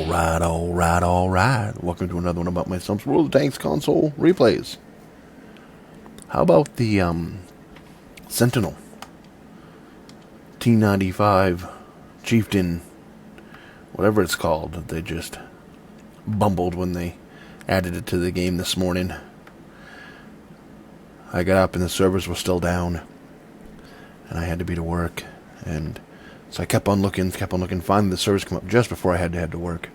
Alright, alright, alright. Welcome to another one about my Stump's World Tanks console replays. How about the Sentinel T95 Chieftain, whatever it's called, that they just bumbled when they added it to the game this morning. I got up and the servers were still down, and I had to be to work, and so I kept on looking. Finally, the servers come up just before I had to head to work.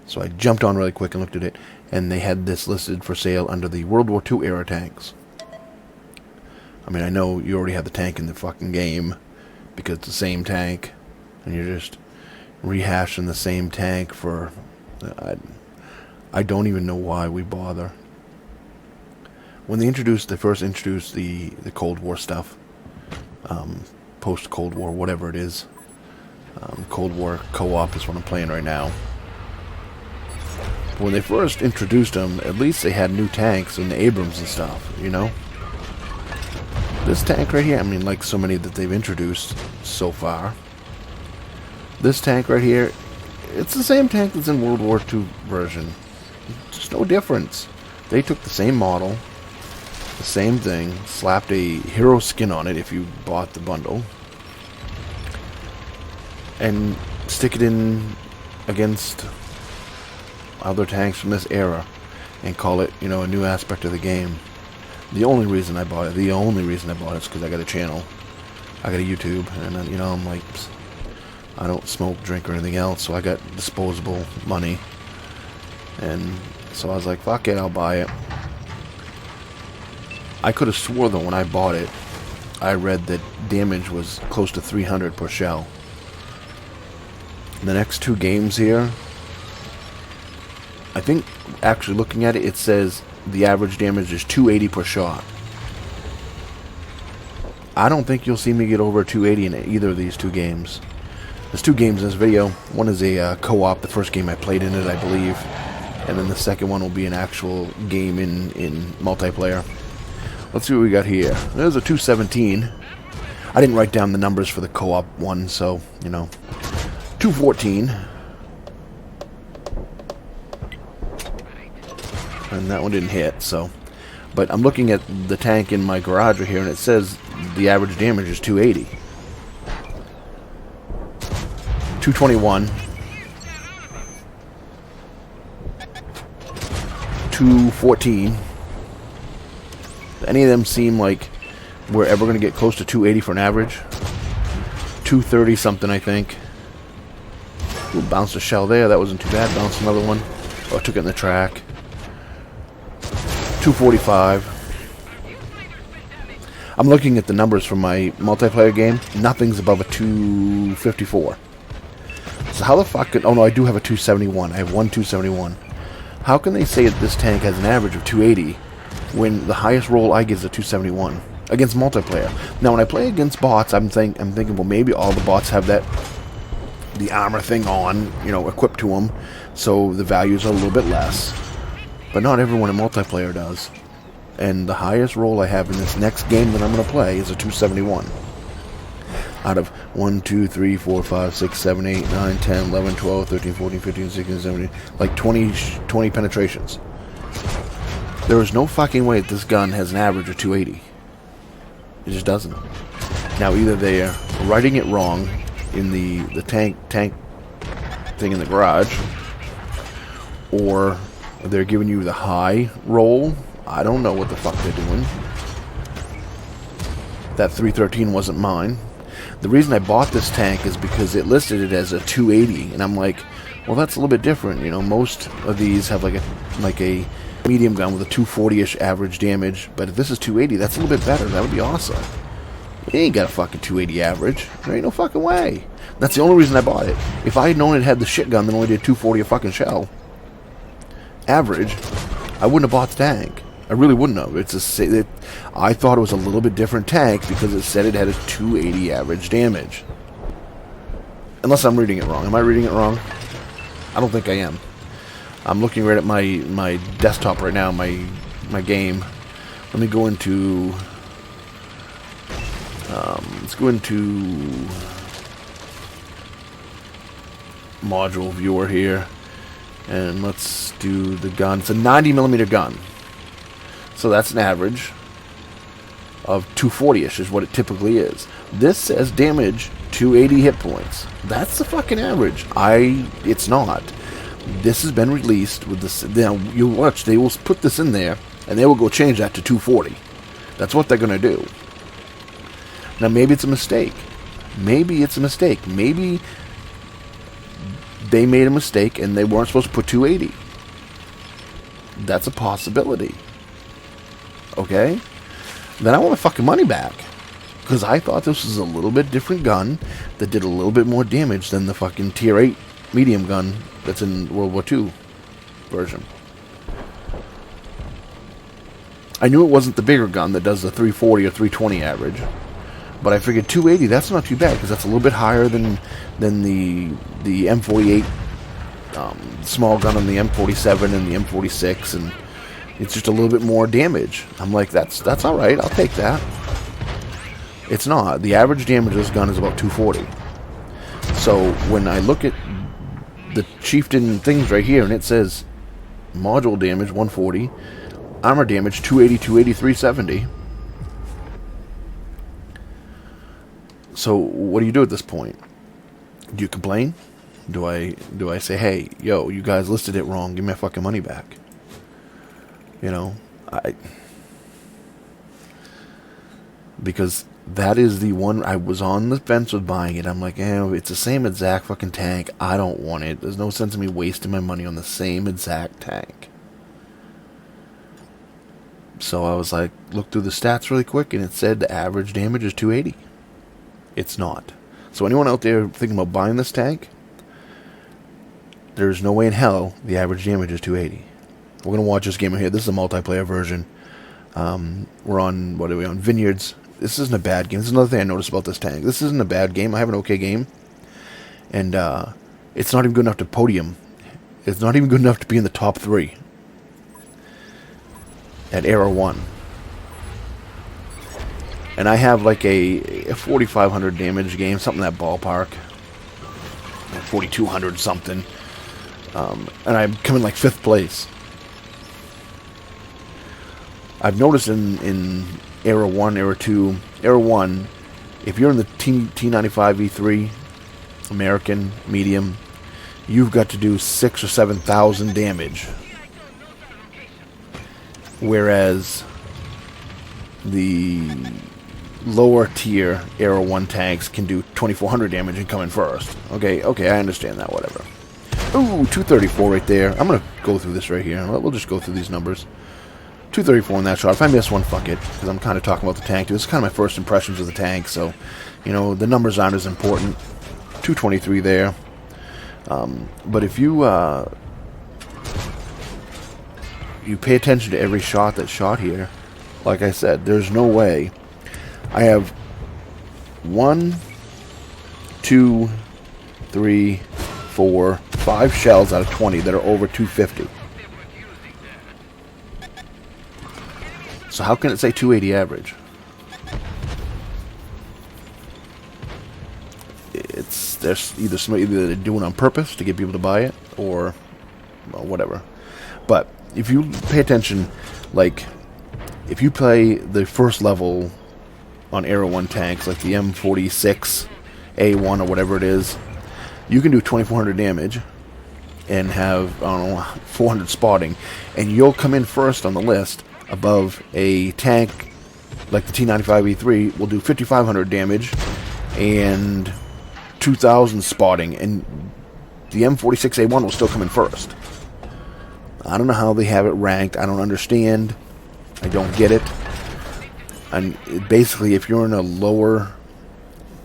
So I jumped on really quick and looked at it, and they had this listed for sale under the World War II era tanks. I mean, I know you already have the tank in the fucking game because it's the same tank, and you're just rehashing the same tank for... I don't even know why we bother. When they first introduced the Cold War stuff, post-Cold War, whatever it is. Cold War co-op is what I'm playing right now. When they first introduced them, at least they had new tanks and the Abrams and stuff, you know? This tank right here, I mean, like so many that they've introduced so far. This tank right here, it's the same tank that's in World War II version. There's no difference. They took the same model, the same thing, slapped a hero skin on it if you bought the bundle, and stick it in against other tanks from this era and call it, you know, a new aspect of the game. The only reason I bought it is because I got a channel. I got a YouTube, and you know, I'm like, I don't smoke, drink, or anything else, so I got disposable money. And so I was like, fuck it, I'll buy it. I could have swore that when I bought it, I read that damage was close to 300 per shell. The next two games here, I think, actually looking at it, it says the average damage is 280 per shot. I don't think you'll see me get over 280 in either of these two games. There's two games in this video. One is a co-op, the first game I played in it, I believe. And then the second one will be an actual game in multiplayer. Let's see what we got here. There's a 217. I didn't write down the numbers for the co-op one, so, you know. 214. And that one didn't hit, so. But I'm looking at the tank in my garage right here, and it says the average damage is 280. 221. 214. Any of them seem like we're ever going to get close to 280 for an average. 230 something, I think. Ooh, bounced a shell there. That wasn't too bad. Bounced another one. Oh, took it in the track. 245. I'm looking at the numbers from my multiplayer game. Nothing's above a 254. So how the fuck could... Oh no, I do have a 271. I have one 271. How can they say that this tank has an average of 280 when the highest roll I get is a 271 against multiplayer? Now, when I play against bots, I'm thinking, well, maybe all the bots have the armor thing on, you know, equipped to them, so the values are a little bit less. But not everyone in multiplayer does. And the highest roll I have in this next game that I'm going to play is a 271. Out of 1, 2, 3, 4, 5, 6, 7, 8, 9, 10, 11, 12, 13, 14, 15, 16, 17, like 20 penetrations. There is no fucking way that this gun has an average of 280. It just doesn't. Now, either they're writing it wrong in the tank thing in the garage, or they're giving you the high roll. I don't know what the fuck they're doing. That 313 wasn't mine. The reason I bought this tank is because it listed it as a 280, and I'm like, well, that's a little bit different. You know, most of these have like a medium gun with a 240-ish average damage, but if this is 280, that's a little bit better. That would be awesome. You ain't got a fucking 280 average. There ain't no fucking way. That's the only reason I bought it. If I had known it had the shit gun that only did 240 a fucking shell average, I wouldn't have bought the tank. I really wouldn't have. I thought it was a little bit different tank because it said it had a 280 average damage. Unless I'm reading it wrong. Am I reading it wrong? I don't think I am. I'm looking right at my desktop right now, my game. Let me go into... let's go into... module viewer here. And let's do the gun. It's a 90mm gun. So that's an average of 240-ish is what it typically is. This says damage 280 hit points. That's the fucking average. It's not. This has been released with this. Now, you watch, they will put this in there, and they will go change that to 240. That's what they're going to do. Now, maybe it's a mistake. Maybe it's a mistake. Maybe they made a mistake and they weren't supposed to put 280. That's a possibility. Okay? Then I want my fucking money back. Because I thought this was a little bit different gun that did a little bit more damage than the fucking Tier 8 medium gun that's in World War II version. I knew it wasn't the bigger gun that does the 340 or 320 average. But I figured 280, that's not too bad, because that's a little bit higher than the M48 small gun on the M47 and the M46, and it's just a little bit more damage. I'm like, that's alright, I'll take that. It's not. The average damage of this gun is about 240. So when I look at the Chieftain things right here, and it says module damage 140, armor damage 280, 280, 370. So what do you do at this point? Do you complain? Do I say, hey, yo, you guys listed it wrong, give me my fucking money back? You know, because that is the one I was on the fence with buying it. I'm like, it's the same exact fucking tank. I don't want it. There's no sense in me wasting my money on the same exact tank. So I was like, looked through the stats really quick, and it said the average damage is 280. It's not. So anyone out there thinking about buying this tank, there's no way in hell the average damage is 280. We're going to watch this game here. This is a multiplayer version. We're on, what are we on? Vineyards. This isn't a bad game. This is another thing I noticed about this tank. This isn't a bad game. I have an okay game. And it's not even good enough to podium. It's not even good enough to be in the top 3 at Era 1. And I have like a 4,500 damage game, something in that ballpark. 4,200 something. And I'm coming like 5th place. I've noticed in Era 1, Era 2, Era 1, if you're in the T95 E3, American, medium, you've got to do 6,000 or 7,000 damage. Whereas the lower tier Era 1 tanks can do 2,400 damage and come in first. Okay, I understand that, whatever. Ooh, 234 right there. I'm going to go through this right here. We'll just go through these numbers. 234 in that shot. If I miss one, fuck it, because I'm kind of talking about the tank. This is kind of my first impressions of the tank, so, you know, the numbers aren't as important. 223 there. But if you pay attention to every shot that's shot here, like I said, there's no way. I have 1, 2, 3, 4, 5 shells out of 20 that are over 250. So how can it say 280 average? There's either somebody they're doing on purpose to get people to buy it, or well, whatever. But if you pay attention, like if you play the first level on Era 1 tanks, like the M46 A1 or whatever it is, you can do 2,400 damage and have, I don't know, 400 spotting, and you'll come in first on the list above a tank like the T95 E3 will do 5,500 damage and 2,000 spotting, and the M46 A1 will still come in first. I don't know how they have it ranked. I don't understand. I don't get it. And basically, if you're in a lower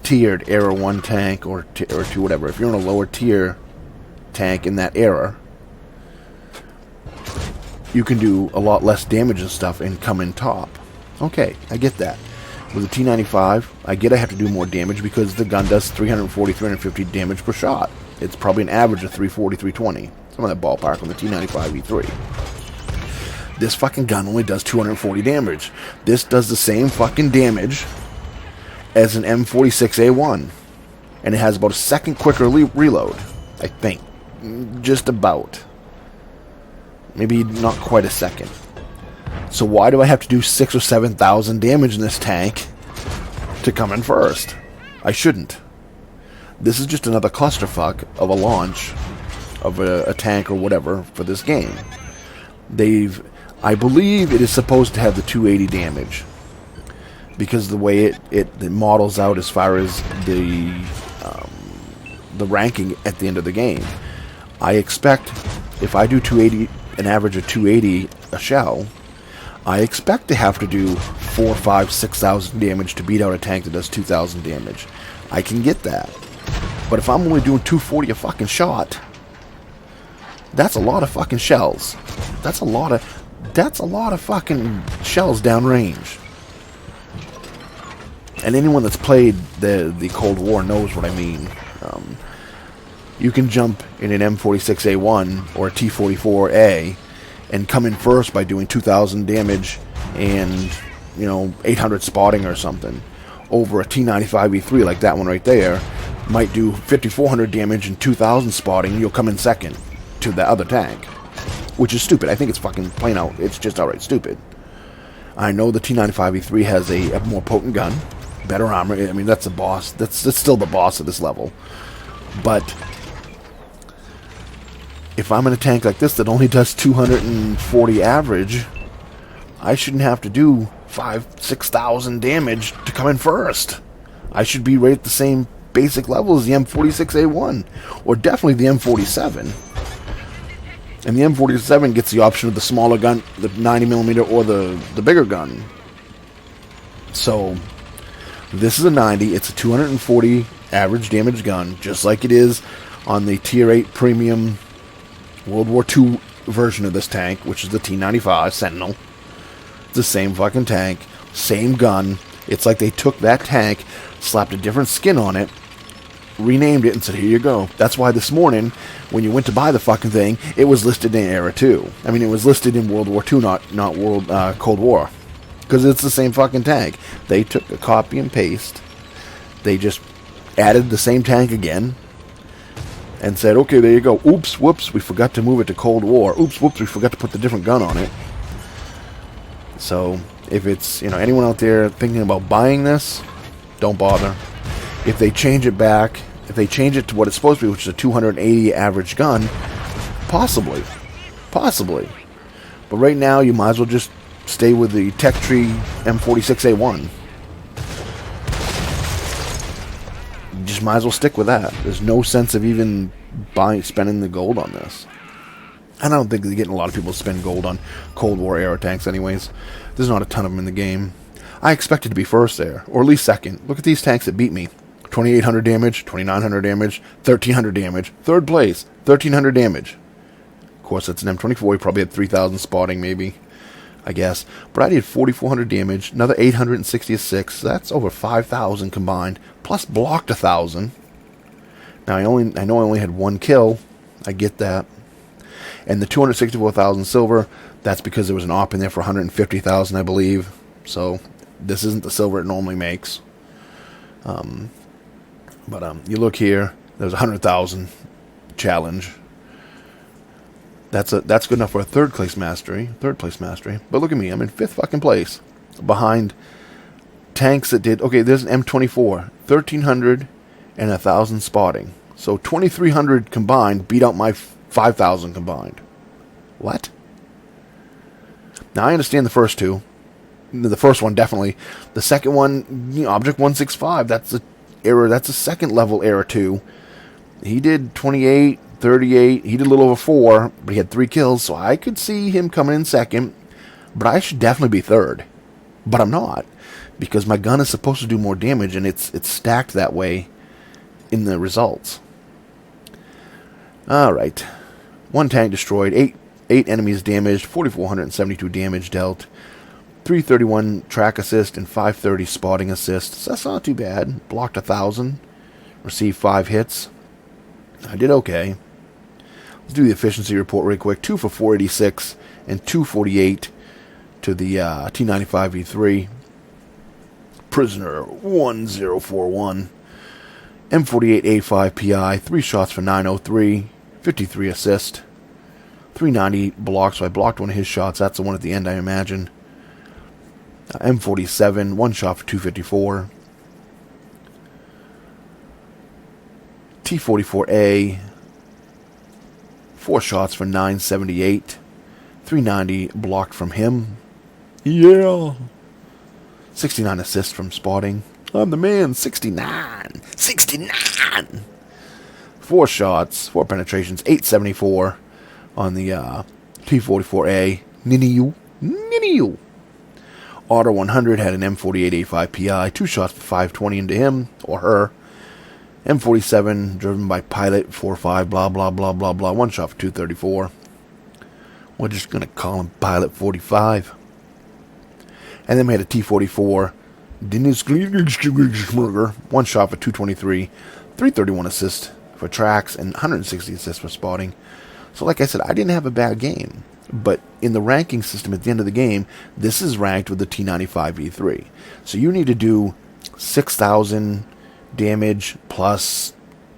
tiered Era 1 tank or 2, whatever, if you're in a lower tier tank in that era, you can do a lot less damage and stuff and come in top. Okay, I get that. With the T95, I get I have to do more damage because the gun does 340, 350 damage per shot. It's probably an average of 340, 320. Some of that ballpark on the T95 E3. This fucking gun only does 240 damage. This does the same fucking damage as an M46 A1. And it has about a second quicker reload, I think. Just about. Maybe not quite a second. So why do I have to do 6,000 or 7,000 damage in this tank to come in first? I shouldn't. This is just another clusterfuck of a launch of a tank or whatever for this game. I believe it is supposed to have the 280 damage, because the way it models out as far as the ranking at the end of the game. I expect if I do 280, an average of 280 a shell, I expect to have to do 4, 5, 6,000 damage to beat out a tank that does 2,000 damage. I can get that. But if I'm only doing 240 a fucking shot, that's a lot of fucking shells. That's a lot of fucking shells downrange. And anyone that's played the Cold War knows what I mean. You can jump in an M46A1 or a T44A and come in first by doing 2,000 damage and, 800 spotting or something. Over a T95E3 like that one right there might do 5,400 damage and 2,000 spotting. You'll come in second to the other tank, which is stupid. I think it's fucking plain out. It's just outright stupid. I know the T95E3 has a more potent gun, better armor. I mean, that's the boss. That's still the boss at this level. But if I'm in a tank like this that only does 240 average, I shouldn't have to do 5,000, 6,000 damage to come in first. I should be right at the same basic level as the M46A1, or definitely the M47. And the M47 gets the option of the smaller gun, the 90mm, or the bigger gun. So this is a 90. It's a 240 average damage gun, just like it is on the Tier 8 Premium World War II version of this tank, which is the T95 Sentinel. It's the same fucking tank, same gun. It's like they took that tank, slapped a different skin on it, renamed it, and said, here you go. That's why this morning, when you went to buy the fucking thing, it was listed in Era 2. I mean, it was listed in World War II, not Cold War. Because it's the same fucking tank. They took a copy and paste. They just added the same tank again and said, okay, there you go. Oops, whoops, we forgot to move it to Cold War. Oops, whoops, we forgot to put the different gun on it. So, if it's, anyone out there thinking about buying this, don't bother. If they change it back, if they change it to what it's supposed to be, which is a 280 average gun, possibly. Possibly. But right now, you might as well just stay with the Tech Tree M46A1. You just might as well stick with that. There's no sense of even spending the gold on this. And I don't think they're getting a lot of people to spend gold on Cold War era tanks anyways. There's not a ton of them in the game. I expected to be first there, or at least second. Look at these tanks that beat me. 2,800 damage, 2,900 damage, 1,300 damage. Third place, 1,300 damage. Of course, that's an M24. He probably had 3,000 spotting, maybe, I guess. But I did 4,400 damage, another 860 of 6. So that's over 5,000 combined, plus blocked 1,000. Now, I know I only had one kill. I get that. And the 264,000 silver, that's because there was an op in there for 150,000, I believe. So this isn't the silver it normally makes. You look here, there's 100,000 challenge. That's good enough for a third place mastery. But look at me, I'm in 5th fucking place, behind tanks that did. Okay, there's an M24, 1,300 and 1,000 spotting. So 2,300 combined beat out my 5,000 combined. What? Now I understand the first two. The first one definitely. The second one, Object 165. That's a second level Era 2. He did 28, 38. He did a little over 4, but he had 3 kills. So I could see him coming in second. But I should definitely be third. But I'm not, because my gun is supposed to do more damage, and it's stacked that way in the results. All right. 1 tank destroyed. 8 enemies damaged. 4,472 damage dealt. 331 track assist and 530 spotting assist. So that's not too bad. Blocked 1,000. Received 5 hits. I did okay. Let's do the efficiency report real quick. 2 for 486 and 248 to the T95E3. Prisoner 1041. M48A5 PI. 3 shots for 903. 53 assist. 390 block, so I blocked one of his shots. That's the one at the end, I imagine. M47, one shot for 254. T44A, 4 shots for 978. 390 blocked from him. Yeah. 69 assists from spotting. I'm the man. 69. 69. 4 shots, 4 penetrations, 874 on the T44A. Ninny-you. Otter 100 had an M48 A5 PI. 2 shots for 520 into him or her. M47 driven by Pilot 45, blah, blah, blah, blah, blah. 1 shot for 234. We're just going to call him Pilot 45. And then we had a T44. Dennis Gliedersburger. 1 shot for 223. 331 assists for tracks and 160 assists for spotting. So like I said, I didn't have a bad game. But in the ranking system at the end of the game, this is ranked with the T95V3. So you need to do 6,000 damage plus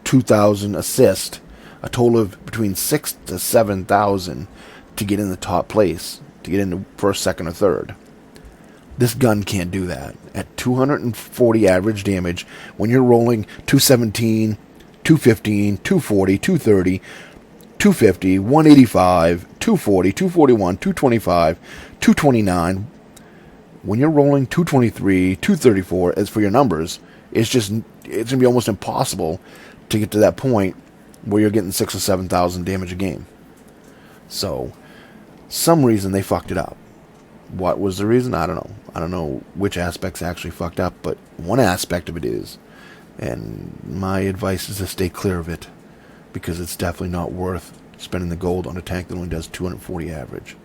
2,000 assist. A total of between 6,000 to 7,000 to get in the top place. To get into first, second, or third. This gun can't do that. At 240 average damage, when you're rolling 217, 215, 240, 230, 250, 185, 240, 241, 225, 229. When you're rolling 223, 234, as for your numbers, it's going to be almost impossible to get to that point where you're getting 6,000 or 7,000 damage a game. So, some reason they fucked it up. What was the reason? I don't know. I don't know which aspects actually fucked up, but one aspect of it is, and my advice is to stay clear of it, because it's definitely not worth spending the gold on a tank that only does 240 average.